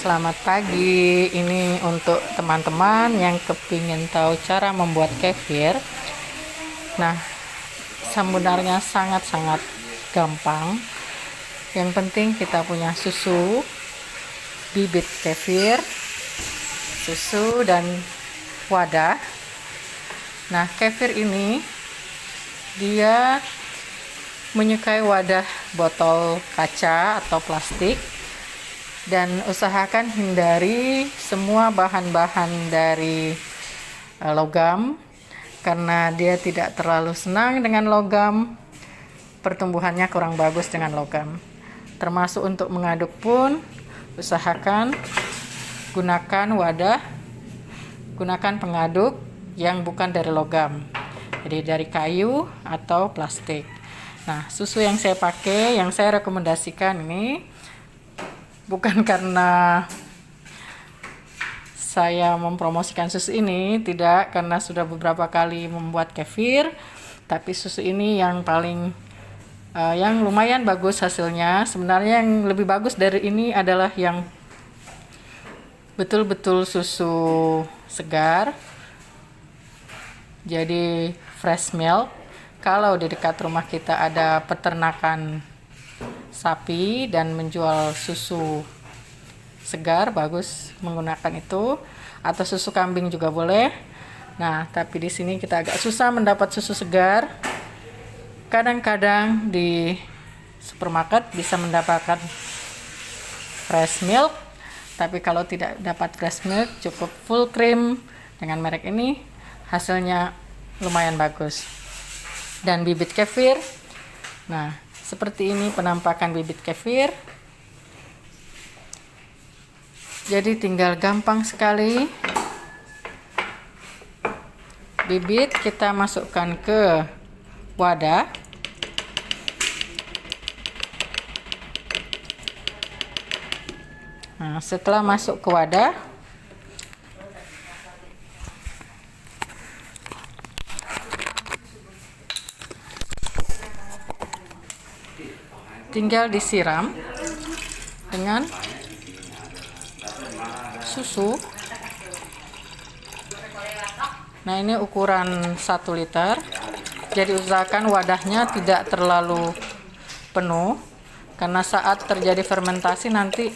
Selamat pagi, ini untuk teman-teman yang kepingin tahu cara membuat kefir. Nah, sebenarnya sangat-sangat gampang. Yang penting kita punya susu, bibit kefir, susu, dan wadah. Nah, kefir ini dia menyukai wadah botol kaca atau plastik, dan usahakan hindari semua bahan-bahan dari logam karena dia tidak terlalu senang dengan logam. Pertumbuhannya kurang bagus dengan logam. Termasuk untuk mengaduk pun usahakan gunakan pengaduk yang bukan dari logam, jadi dari kayu atau plastik. Nah, susu yang saya pakai, yang saya rekomendasikan ini bukan karena saya mempromosikan susu ini, tidak, karena sudah beberapa kali membuat kefir, tapi susu ini yang paling yang lumayan bagus hasilnya. Sebenarnya yang lebih bagus dari ini adalah yang betul-betul susu segar, jadi fresh milk. Kalau di dekat rumah kita ada peternakan sapi dan menjual susu segar, bagus menggunakan itu, atau susu kambing juga boleh. Nah, tapi di sini kita agak susah mendapat susu segar. Kadang-kadang di supermarket bisa mendapatkan fresh milk, tapi kalau tidak dapat fresh milk, cukup full cream dengan merek ini, hasilnya lumayan bagus. Dan bibit kefir, nah seperti ini penampakan bibit kefir. Jadi tinggal gampang sekali. Bibit kita masukkan ke wadah. Nah, setelah masuk ke wadah, tinggal disiram dengan susu. Nah, ini ukuran 1 liter. Jadi usahakan wadahnya tidak terlalu penuh, karena saat terjadi fermentasi nanti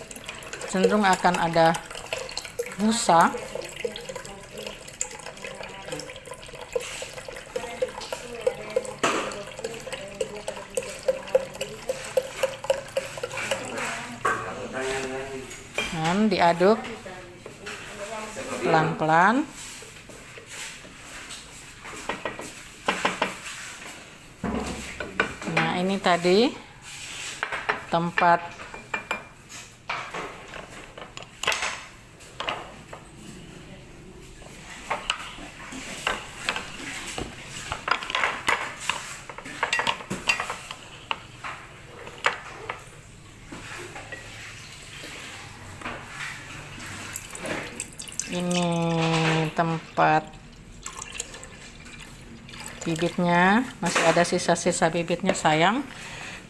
cenderung akan ada busa. Dan diaduk pelan-pelan. Nah, ini tadi tempat bibitnya, masih ada sisa-sisa bibitnya, sayang.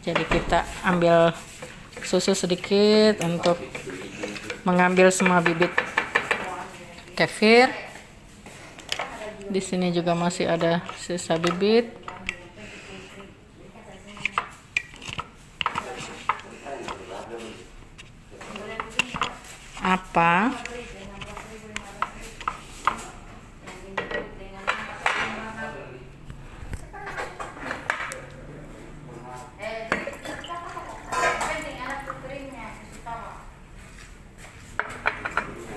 Jadi kita ambil susu sedikit untuk mengambil semua bibit kefir. Di sini juga masih ada sisa bibit. Apa?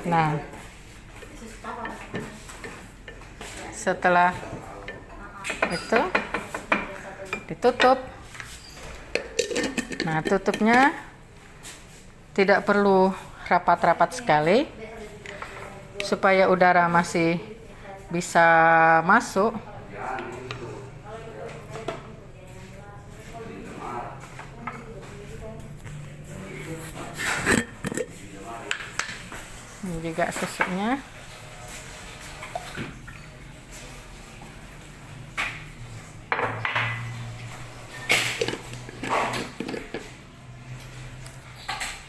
Nah, setelah itu ditutup. Nah, tutupnya tidak perlu rapat-rapat sekali supaya udara masih bisa masuk. Ini juga susunya.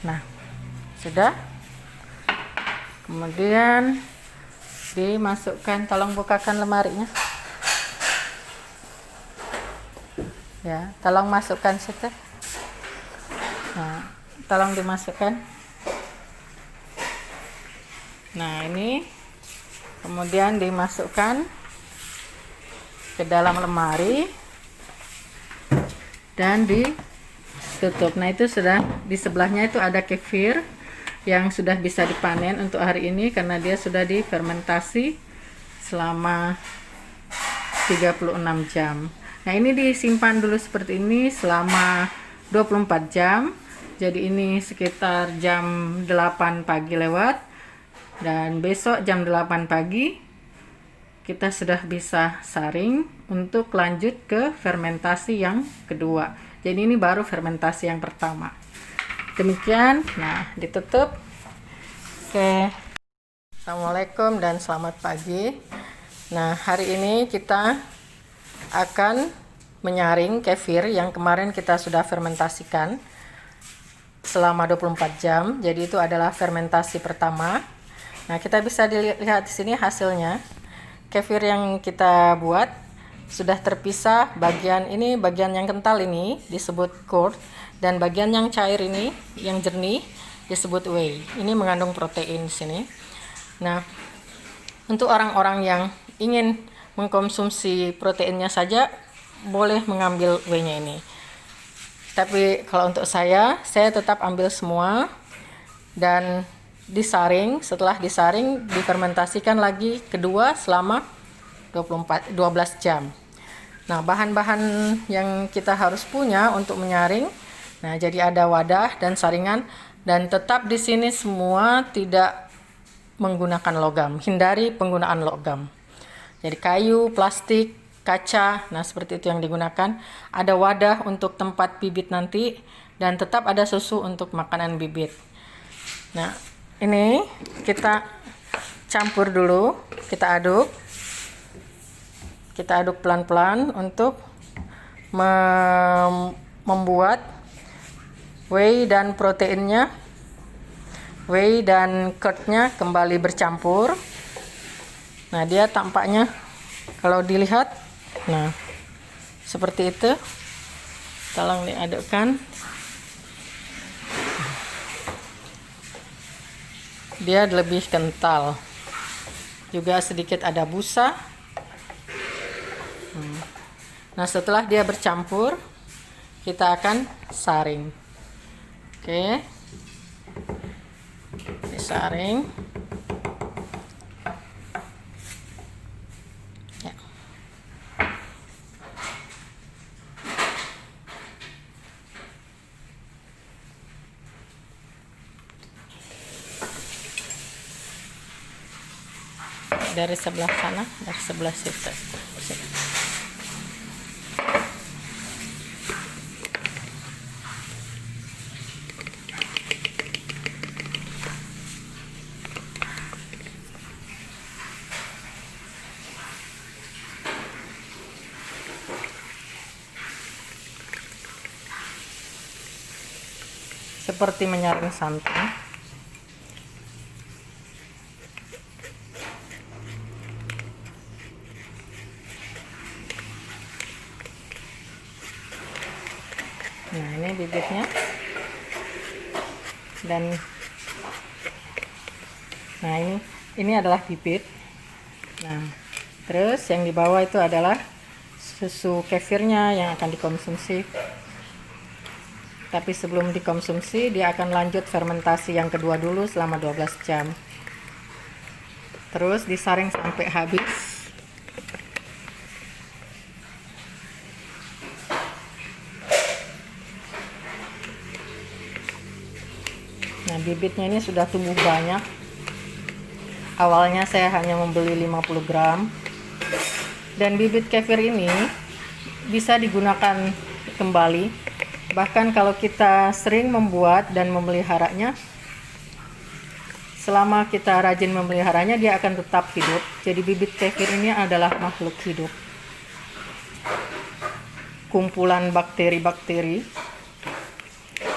Nah, sudah. Kemudian dimasukkan, tolong bukakan lemarinya. Ya, tolong masukkan situ. Nah, tolong dimasukkan. Nah, ini kemudian dimasukkan ke dalam lemari dan ditutup. Nah, itu sudah di sebelahnya itu ada kefir yang sudah bisa dipanen untuk hari ini karena dia sudah difermentasi selama 36 jam. Nah, ini disimpan dulu seperti ini selama 24 jam. Jadi ini sekitar jam 8 pagi lewat. Dan besok jam 8 pagi kita sudah bisa saring untuk lanjut ke fermentasi yang kedua. Jadi ini baru fermentasi yang pertama. Demikian, nah ditutup. Oke. Assalamualaikum dan selamat pagi. Nah, hari ini kita akan menyaring kefir yang kemarin kita sudah fermentasikan selama 24 jam. Jadi itu adalah fermentasi pertama. Nah, kita bisa dilihat di sini hasilnya. Kefir yang kita buat sudah terpisah. Bagian ini, bagian yang kental ini disebut curd, dan bagian yang cair ini, yang jernih disebut whey. Ini mengandung protein di sini. Nah, untuk orang-orang yang ingin mengkonsumsi proteinnya saja boleh mengambil whey-nya ini. Tapi kalau untuk saya tetap ambil semua dan disaring. Setelah disaring, difermentasikan lagi kedua selama 12 jam. Nah, bahan-bahan yang kita harus punya untuk menyaring. Nah, jadi ada wadah dan saringan, dan tetap di sini semua tidak menggunakan logam. Hindari penggunaan logam. Jadi kayu, plastik, kaca, nah seperti itu yang digunakan. Ada wadah untuk tempat bibit nanti, dan tetap ada susu untuk makanan bibit. Nah, ini kita campur dulu, kita aduk pelan-pelan untuk membuat whey dan proteinnya, whey dan curd-nya kembali bercampur. Nah, dia tampaknya kalau dilihat, nah seperti itu. Tolong diadukkan. Dia lebih kental. Juga sedikit ada busa. Nah, setelah dia bercampur, kita akan saring. Oke. Disaring. Ya. Dari sebelah sana, dari sebelah situ. Seperti menyaring santan. Nah, ini bibitnya. Dan nah, ini adalah bibit. Nah, terus yang di bawah itu adalah susu kefirnya yang akan dikonsumsi. Tapi sebelum dikonsumsi, dia akan lanjut fermentasi yang kedua dulu selama 12 jam. Terus disaring sampai habis. Nah, bibitnya ini sudah tumbuh banyak. Awalnya saya hanya membeli 50 gram. Dan bibit kefir ini bisa digunakan kembali. Bahkan kalau kita sering membuat dan memeliharanya, selama kita rajin memeliharanya, dia akan tetap hidup. Jadi bibit kefir ini adalah makhluk hidup. Kumpulan bakteri-bakteri,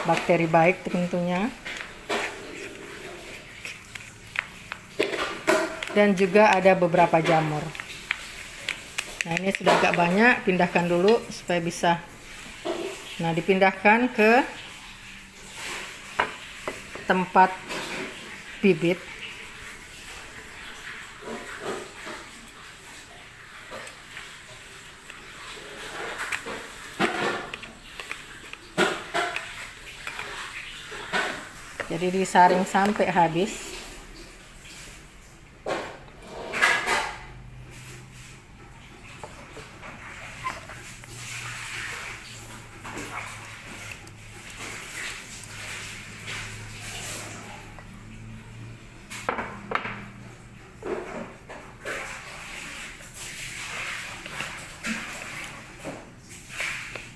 bakteri baik tentunya. dan juga ada beberapa jamur. Nah, ini sudah agak banyak, pindahkan dulu supaya bisa. Nah, dipindahkan ke tempat bibit. Jadi disaring sampai habis.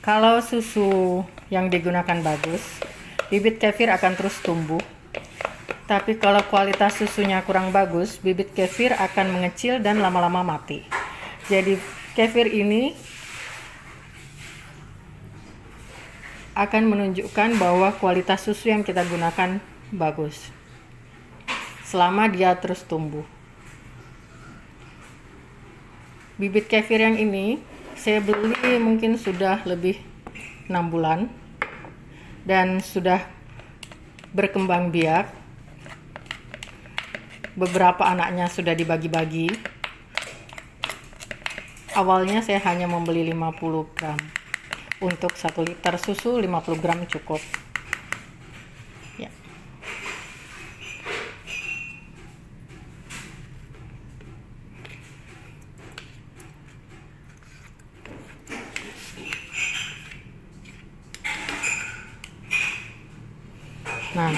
Kalau susu yang digunakan bagus, bibit kefir akan terus tumbuh. Tapi kalau kualitas susunya kurang bagus, bibit kefir akan mengecil dan lama-lama mati. Jadi kefir ini akan menunjukkan bahwa kualitas susu yang kita gunakan bagus selama dia terus tumbuh. Bibit kefir yang ini saya beli mungkin sudah lebih 6 bulan dan sudah berkembang biak. Beberapa anaknya sudah dibagi-bagi. Awalnya saya hanya membeli 50 gram. Untuk 1 liter susu 50 gram cukup. Ya. Nah,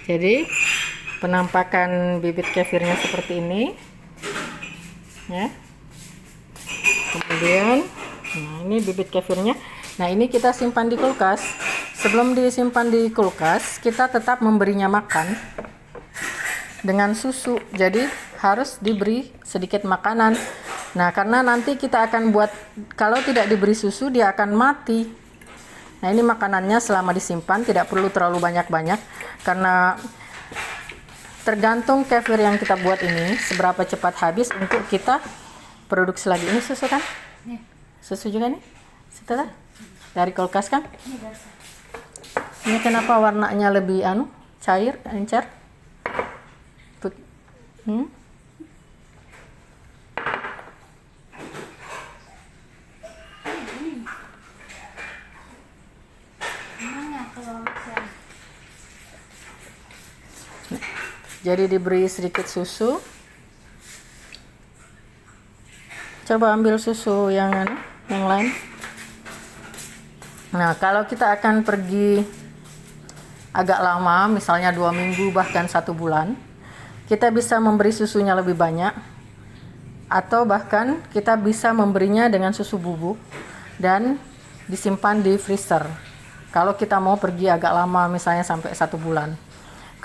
jadi penampakan bibit kefirnya seperti ini, ya. Kemudian, nah ini bibit kefirnya. Nah ini kita simpan di kulkas. Sebelum disimpan di kulkas, kita tetap memberinya makan dengan susu. Jadi harus diberi sedikit makanan. Nah karena nanti kita akan buat, kalau tidak diberi susu dia akan mati. Nah ini makanannya selama disimpan tidak perlu terlalu banyak-banyak, karena tergantung kefir yang kita buat ini seberapa cepat habis untuk kita produksi lagi. Ini susu kan? Susu juga nih? Setelah dari kulkas kan? Ini kenapa warnanya lebih cair, encer? Jadi diberi sedikit susu. Coba ambil susu yang lain. Nah, kalau kita akan pergi agak lama, misalnya 2 minggu bahkan 1 bulan, kita bisa memberi susunya lebih banyak, atau bahkan kita bisa memberinya dengan susu bubuk dan disimpan di freezer. Kalau kita mau pergi agak lama, misalnya sampai 1 bulan.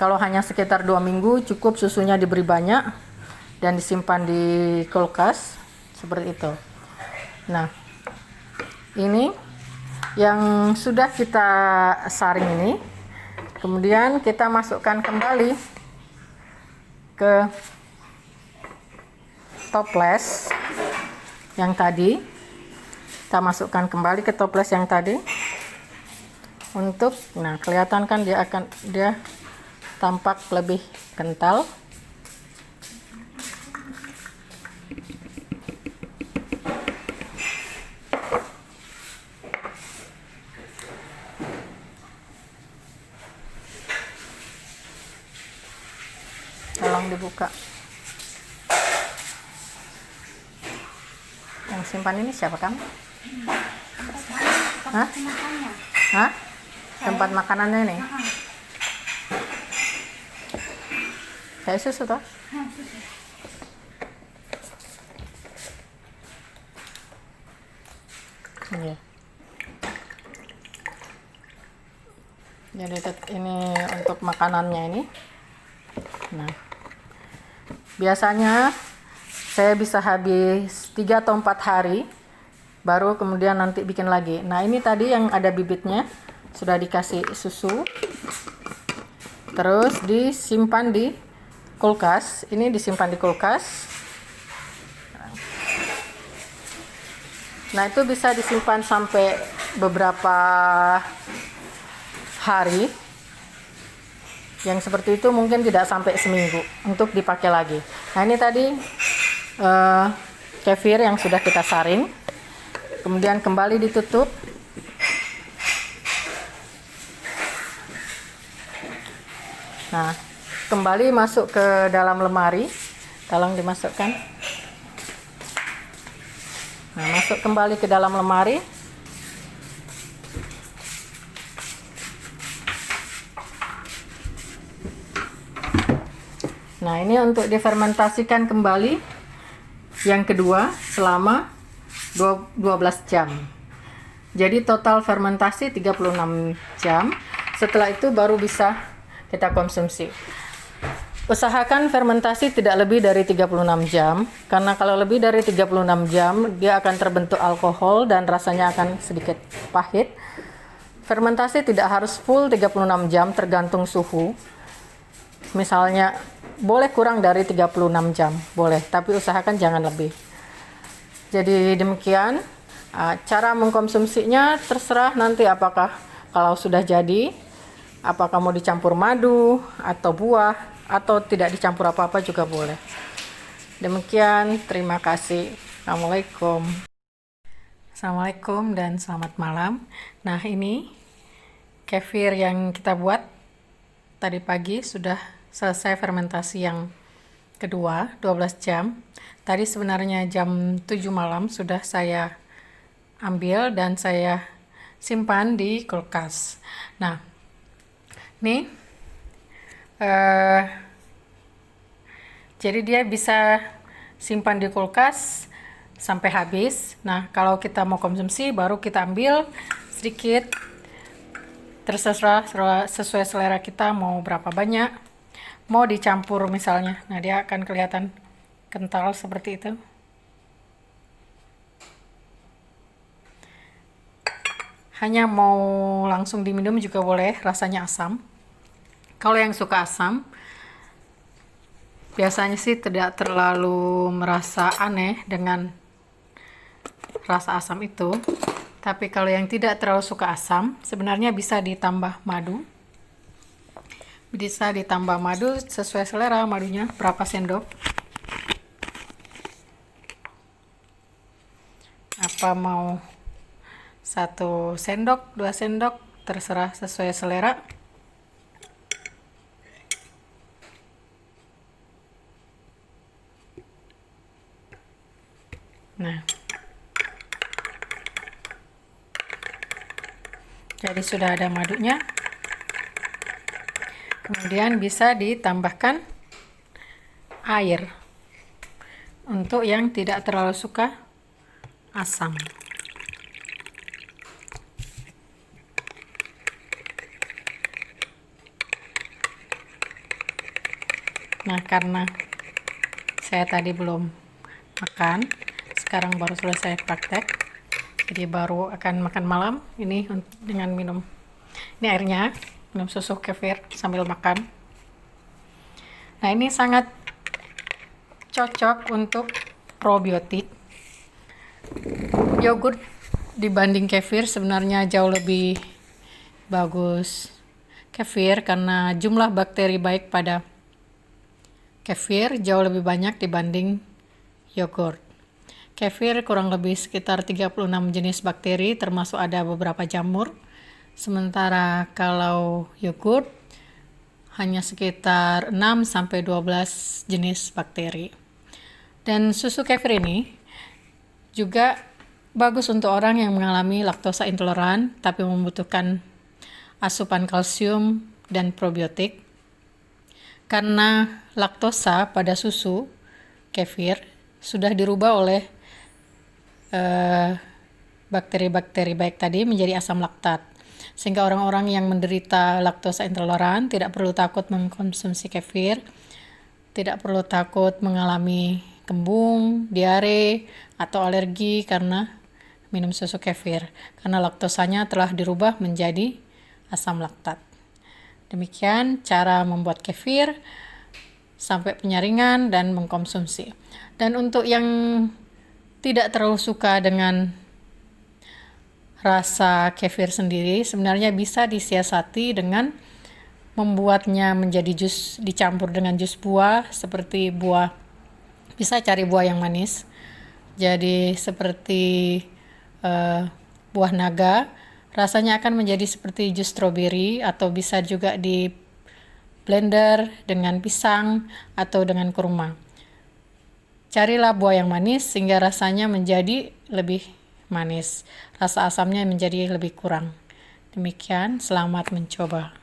Kalau hanya sekitar 2 minggu, cukup susunya diberi banyak dan disimpan di kulkas seperti itu. Nah, ini yang sudah kita saring ini, kemudian kita masukkan kembali ke toples yang tadi. Kita masukkan kembali ke toples yang tadi untuk, nah kelihatan kan dia tampak lebih kental. Tolong dibuka. Yang simpan ini siapa kamu? Hah? Hah? Tempat makanannya ini? Kayak susu toh? Iya. Jadi ini untuk makanannya ini. Nah, biasanya saya bisa habis 3 atau 4 hari, baru kemudian nanti bikin lagi. Nah ini tadi yang ada bibitnya sudah dikasih susu, terus disimpan di kulkas. Ini disimpan di kulkas. Nah, itu bisa disimpan sampai beberapa hari. Yang seperti itu mungkin tidak sampai seminggu untuk dipakai lagi. Nah, ini tadi kefir yang sudah kita saring. Kemudian kembali ditutup. Nah, kembali masuk ke dalam lemari. Tolong dimasukkan. Nah, masuk kembali ke dalam lemari. Nah, ini untuk difermentasikan kembali yang kedua selama 12 jam. Jadi total fermentasi 36 jam. Setelah itu baru bisa kita konsumsi. Usahakan fermentasi tidak lebih dari 36 jam, karena kalau lebih dari 36 jam, dia akan terbentuk alkohol dan rasanya akan sedikit pahit. Fermentasi tidak harus full 36 jam, tergantung suhu. Misalnya, boleh kurang dari 36 jam, boleh, tapi usahakan jangan lebih. Jadi demikian, cara mengkonsumsinya terserah nanti apakah kalau sudah jadi, apakah mau dicampur madu atau buah, atau tidak dicampur apa-apa juga boleh. Demikian, terima kasih. Assalamualaikum. Assalamualaikum dan selamat malam. Nah, ini kefir yang kita buat tadi pagi sudah selesai fermentasi yang kedua, 12 jam. Tadi sebenarnya jam 7 malam sudah saya ambil dan saya simpan di kulkas. Nah, ini jadi dia bisa simpan di kulkas sampai habis. Nah, kalau kita mau konsumsi baru kita ambil sedikit, terserah sesuai selera kita mau berapa banyak. Mau dicampur misalnya, nah dia akan kelihatan kental seperti itu. Hanya mau langsung diminum juga boleh, rasanya asam. Kalau yang suka asam, biasanya sih tidak terlalu merasa aneh dengan rasa asam itu. Tapi kalau yang tidak terlalu suka asam, sebenarnya bisa ditambah madu. Bisa ditambah madu sesuai selera, madunya berapa sendok. Apa mau 1 sendok, 2 sendok, terserah sesuai selera. Nah, jadi sudah ada madunya. Kemudian bisa ditambahkan air untuk yang tidak terlalu suka asam. Nah, karena saya tadi belum makan, sekarang baru selesai praktek, jadi baru akan makan malam ini dengan minum ini airnya, minum susu kefir sambil makan. Nah, ini sangat cocok untuk probiotik. Yogurt dibanding kefir sebenarnya jauh lebih bagus kefir, karena jumlah bakteri baik pada kefir jauh lebih banyak dibanding yogurt. Kefir kurang lebih sekitar 36 jenis bakteri, termasuk ada beberapa jamur. Sementara kalau yogurt hanya sekitar 6-12 jenis bakteri. Dan susu kefir ini juga bagus untuk orang yang mengalami laktosa intoleran tapi membutuhkan asupan kalsium dan probiotik. Karena laktosa pada susu kefir sudah dirubah oleh bakteri-bakteri baik tadi menjadi asam laktat, sehingga orang-orang yang menderita laktosa intoleran tidak perlu takut mengkonsumsi kefir, tidak perlu takut mengalami kembung, diare, atau alergi karena minum susu kefir, karena laktosanya telah dirubah menjadi asam laktat. Demikian cara membuat kefir. sampai penyaringan dan mengkonsumsi. Dan untuk yang tidak terlalu suka dengan rasa kefir sendiri, sebenarnya bisa disiasati dengan membuatnya menjadi jus dicampur dengan jus buah, seperti buah, bisa cari buah yang manis. Jadi seperti buah naga, rasanya akan menjadi seperti jus stroberi, atau bisa juga di blender dengan pisang atau dengan kurma. Carilah buah yang manis sehingga rasanya menjadi lebih manis, rasa asamnya menjadi lebih kurang. Demikian, selamat mencoba.